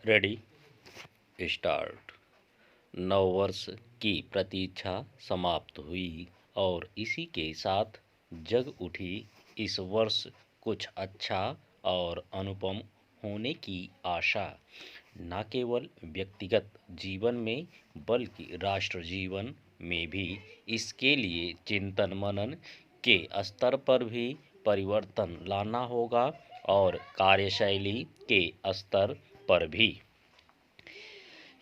Ready start. नववर्ष की प्रतीक्षा समाप्त हुई और इसी के साथ जग उठी इस वर्ष कुछ अच्छा और अनुपम होने की आशा। न केवल व्यक्तिगत जीवन में बल्कि राष्ट्र जीवन में भी इसके लिए चिंतन मनन के स्तर पर भी परिवर्तन लाना होगा और कार्यशैली के स्तर पर भी।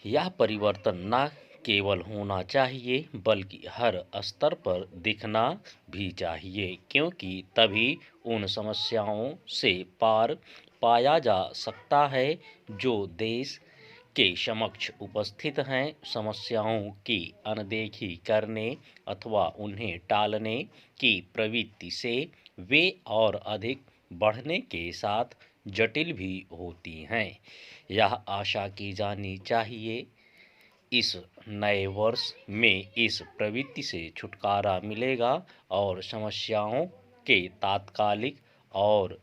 यह परिवर्तन न केवल होना चाहिए बल्कि हर स्तर पर दिखना भी चाहिए, क्योंकि तभी उन समस्याओं से पार पाया जा सकता है जो देश के समक्ष उपस्थित हैं। समस्याओं की अनदेखी करने अथवा उन्हें टालने की प्रवृत्ति से वे और अधिक बढ़ने के साथ जटिल भी होती हैं। यह आशा की जानी चाहिए इस नए वर्ष में इस प्रवृत्ति से छुटकारा मिलेगा और समस्याओं के तात्कालिक और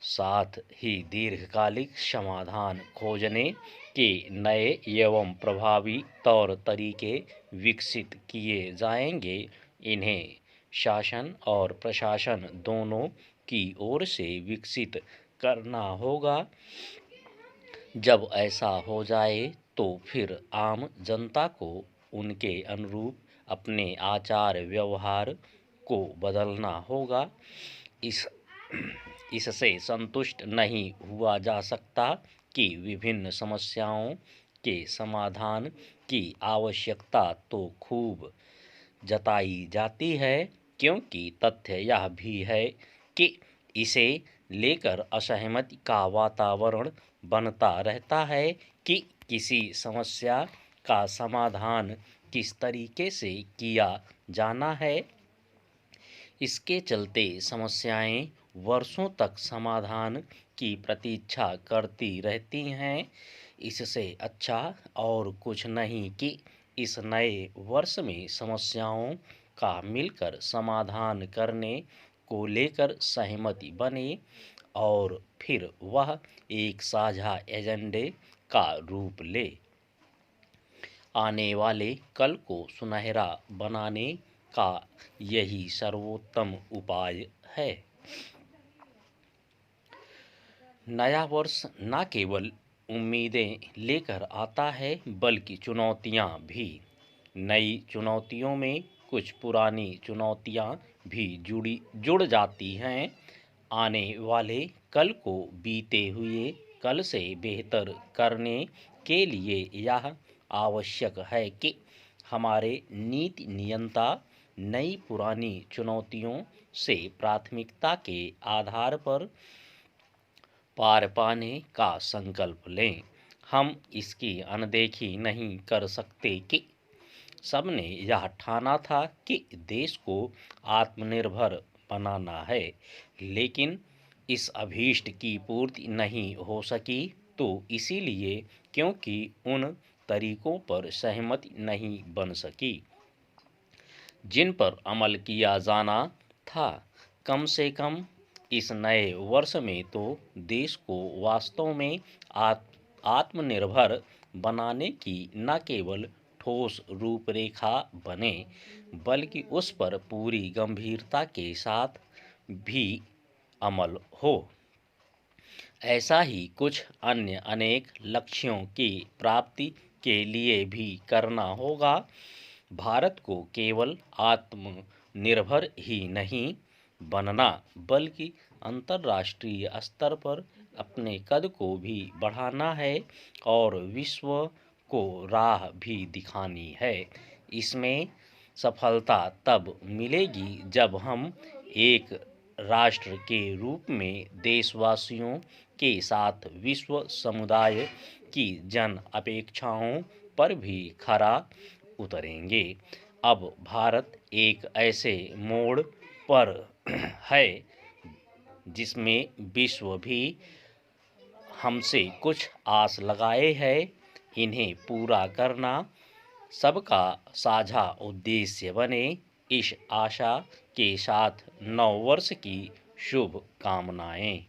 साथ ही दीर्घकालिक समाधान खोजने के नए एवं प्रभावी तौर तरीके विकसित किए जाएंगे। इन्हें शासन और प्रशासन दोनों की ओर से विकसित करना होगा। जब ऐसा हो जाए तो फिर आम जनता को उनके अनुरूप अपने आचार व्यवहार को बदलना होगा। इससे संतुष्ट नहीं हुआ जा सकता कि विभिन्न समस्याओं के समाधान की आवश्यकता तो खूब जताई जाती है, क्योंकि तथ्य यह भी है कि इसे लेकर असहमति का वातावरण बनता रहता है कि किसी समस्या का समाधान किस तरीके से किया जाना है। इसके चलते समस्याएं वर्षों तक समाधान की प्रतीक्षा करती रहती हैं। इससे अच्छा और कुछ नहीं कि इस नए वर्ष में समस्याओं का मिलकर समाधान करने को लेकर सहमति बने और फिर वह एक साझा एजेंडे का रूप ले। आने वाले कल को सुनहरा बनाने का यही सर्वोत्तम उपाय है। नया वर्ष न केवल उम्मीदें लेकर आता है बल्कि चुनौतियां भी। नई चुनौतियों में कुछ पुरानी चुनौतियां भी जुड़ जाती हैं। आने वाले कल को बीते हुए कल से बेहतर करने के लिए यह आवश्यक है कि हमारे नीति नियंता नई पुरानी चुनौतियों से प्राथमिकता के आधार पर पार पाने का संकल्प लें। हम इसकी अनदेखी नहीं कर सकते कि सबने यह ठाना था कि देश को आत्मनिर्भर बनाना है, लेकिन इस अभीष्ट की पूर्ति नहीं हो सकी, तो इसीलिए क्योंकि उन तरीकों पर सहमति नहीं बन सकी जिन पर अमल किया जाना था। कम से कम इस नए वर्ष में तो देश को वास्तव में आत्मनिर्भर बनाने की न केवल ठोस रूपरेखा बने बल्कि उस पर पूरी गंभीरता के साथ भी अमल हो। ऐसा ही कुछ अन्य अनेक लक्ष्यों की प्राप्ति के लिए भी करना होगा। भारत को केवल आत्मनिर्भर ही नहीं बनना बल्कि अंतर्राष्ट्रीय स्तर पर अपने कद को भी बढ़ाना है और विश्व को राह भी दिखानी है। इसमें सफलता तब मिलेगी जब हम एक राष्ट्र के रूप में देशवासियों के साथ विश्व समुदाय की जन अपेक्षाओं पर भी खरा उतरेंगे। अब भारत एक ऐसे मोड़ पर है जिसमें विश्व भी हमसे कुछ आस लगाए है। इन्हें पूरा करना सबका साझा उद्देश्य बने। इस आशा के साथ नव वर्ष की शुभकामनाएं।